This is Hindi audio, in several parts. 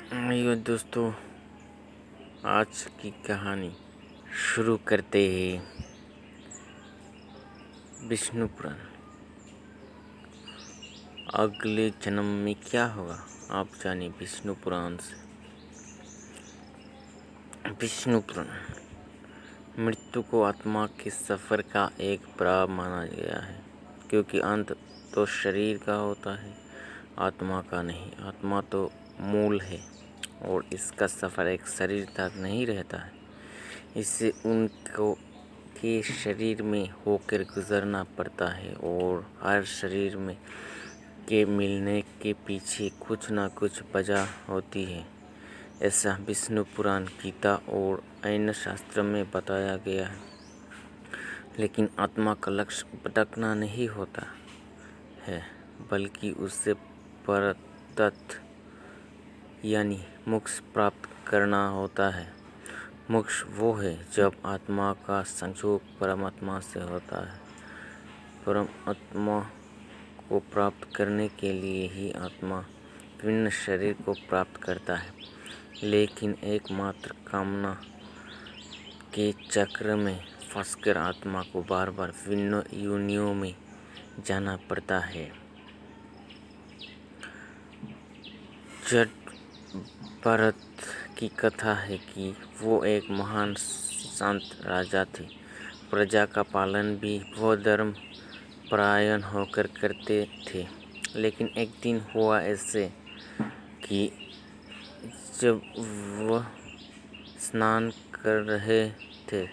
आइए दोस्तों, आज की कहानी शुरू करते हैं। विष्णु पुराण। अगले जन्म में क्या होगा, आप जानिए विष्णु पुराण से। विष्णु पुराण। मृत्यु को आत्मा के सफ़र का एक पड़ाव माना गया है, क्योंकि अंत तो शरीर का होता है, आत्मा का नहीं। आत्मा तो मूल है और इसका सफ़र एक शरीर तक नहीं रहता है। इससे उनको के शरीर में होकर गुजरना पड़ता है और हर शरीर में के मिलने के पीछे कुछ न कुछ वजह होती है। ऐसा विष्णु पुराण, गीता और अन्य शास्त्र में बताया गया है। लेकिन आत्मा का लक्ष्य भटकना नहीं होता है, बल्कि उससे परतत यानी मोक्ष प्राप्त करना होता है। मोक्ष वो है जब आत्मा का संयोग परमात्मा से होता है। परमात्मा को प्राप्त करने के लिए ही आत्मा विभिन्न शरीर को प्राप्त करता है, लेकिन एकमात्र कामना के चक्र में फंसकर आत्मा को बार बार विभिन्न योनियों में जाना पड़ता है। जड़ भरत की कथा है कि वो एक महान संत राजा थे। प्रजा का पालन भी वो धर्म परायण होकर करते थे। लेकिन एक दिन हुआ ऐसे कि जब वह स्नान कर रहे थे,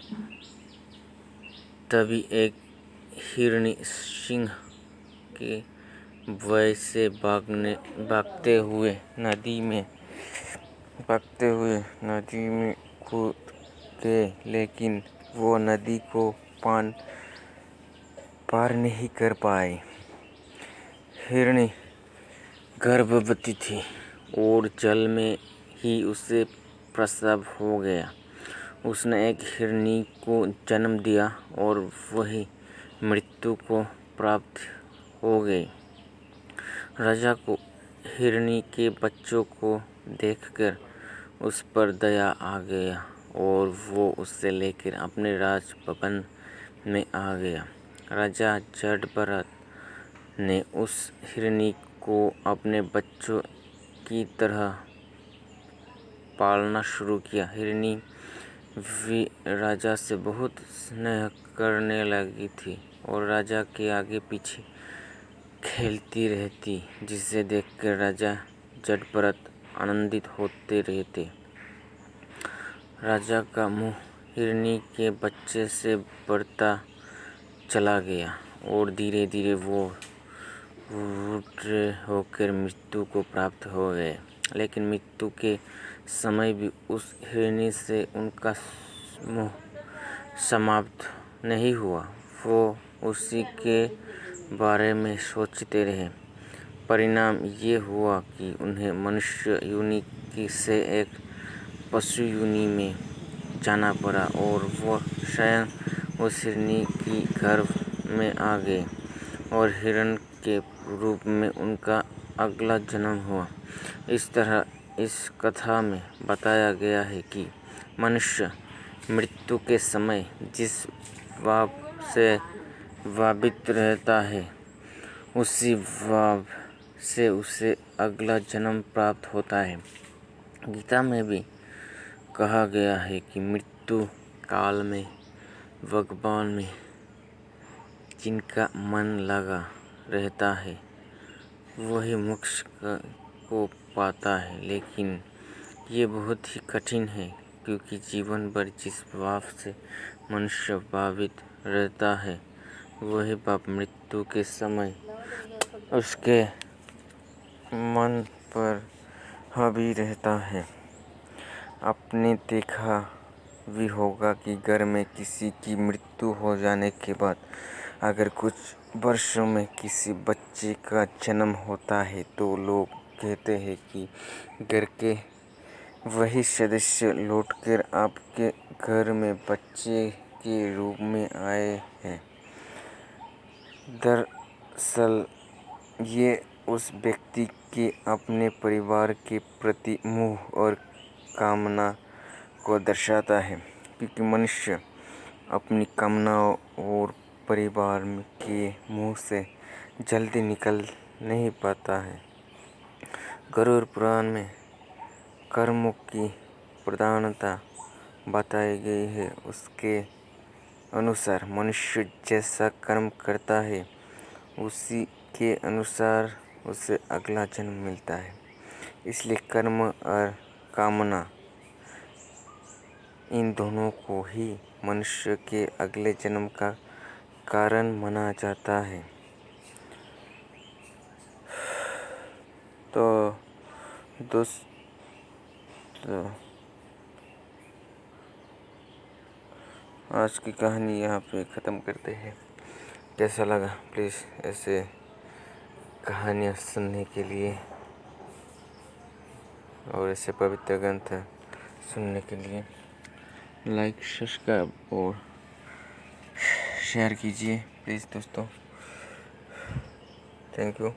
तभी एक हिरणी सिंह के भय से भागते हुए नदी में कूद गए, लेकिन वो नदी को पार नहीं कर पाए। हिरणी गर्भवती थी और जल में ही उसे प्रसव हो गया। उसने एक हिरणी को जन्म दिया और वही मृत्यु को प्राप्त हो गई। राजा को हिरणी के बच्चों को देखकर उस पर दया आ गया और वो उसे लेकर अपने राजभवन में आ गया। राजा जड़भरत ने उस हिरणी को अपने बच्चों की तरह पालना शुरू किया। हिरणी भी राजा से बहुत स्नेह करने लगी थी और राजा के आगे पीछे खेलती रहती, जिसे देखकर राजा जड़भरत आनंदित होते रहते। राजा का मुँह हिरणी के बच्चे से बढ़ता चला गया और धीरे धीरे वो बूढ़े होकर मृत्यु को प्राप्त हो गए। लेकिन मृत्यु के समय भी उस हिरणी से उनका मोह समाप्त नहीं हुआ। वो उसी के बारे में सोचते रहे। परिणाम ये हुआ कि उन्हें मनुष्य योनि से एक पशु योनि में जाना पड़ा और वो स्वयं उस हिरणी की गर्भ में आ गए और हिरण के रूप में उनका अगला जन्म हुआ। इस तरह इस कथा में बताया गया है कि मनुष्य मृत्यु के समय जिस भाव से भावित रहता है, उसी भाव से उसे अगला जन्म प्राप्त होता है। गीता में भी कहा गया है कि मृत्यु काल में भगवान में जिनका मन लगा रहता है, वही मोक्ष को पाता है। लेकिन ये बहुत ही कठिन है, क्योंकि जीवन भर जिस भाव से मनुष्य भावित रहता है, वही भाव मृत्यु के समय उसके मन पर हावी रहता है। आपने देखा भी होगा कि घर में किसी की मृत्यु हो जाने के बाद अगर कुछ वर्षों में किसी बच्चे का जन्म होता है, तो लोग कहते हैं कि घर के वही सदस्य लौटकर आपके घर में बच्चे के रूप में आए हैं। दरअसल ये उस व्यक्ति के अपने परिवार के प्रति मोह और कामना को दर्शाता है, क्योंकि मनुष्य अपनी कामनाओं और परिवार के मोह से जल्दी निकल नहीं पाता है। गरुड़ पुराण में कर्मों की प्रधानता बताई गई है। उसके अनुसार मनुष्य जैसा कर्म करता है उसी के अनुसार उसे अगला जन्म मिलता है। इसलिए कर्म और कामना इन दोनों को ही मनुष्य के अगले जन्म का कारण माना जाता है। तो दोस्तों, आज की कहानी यहाँ पे ख़त्म करते हैं। कैसा लगा प्लीज़ ऐसे कहानियाँ सुनने के लिए और ऐसे पवित्र ग्रंथ सुनने के लिए लाइक, सब्सक्राइब और शेयर कीजिए प्लीज़ दोस्तों। Thank you.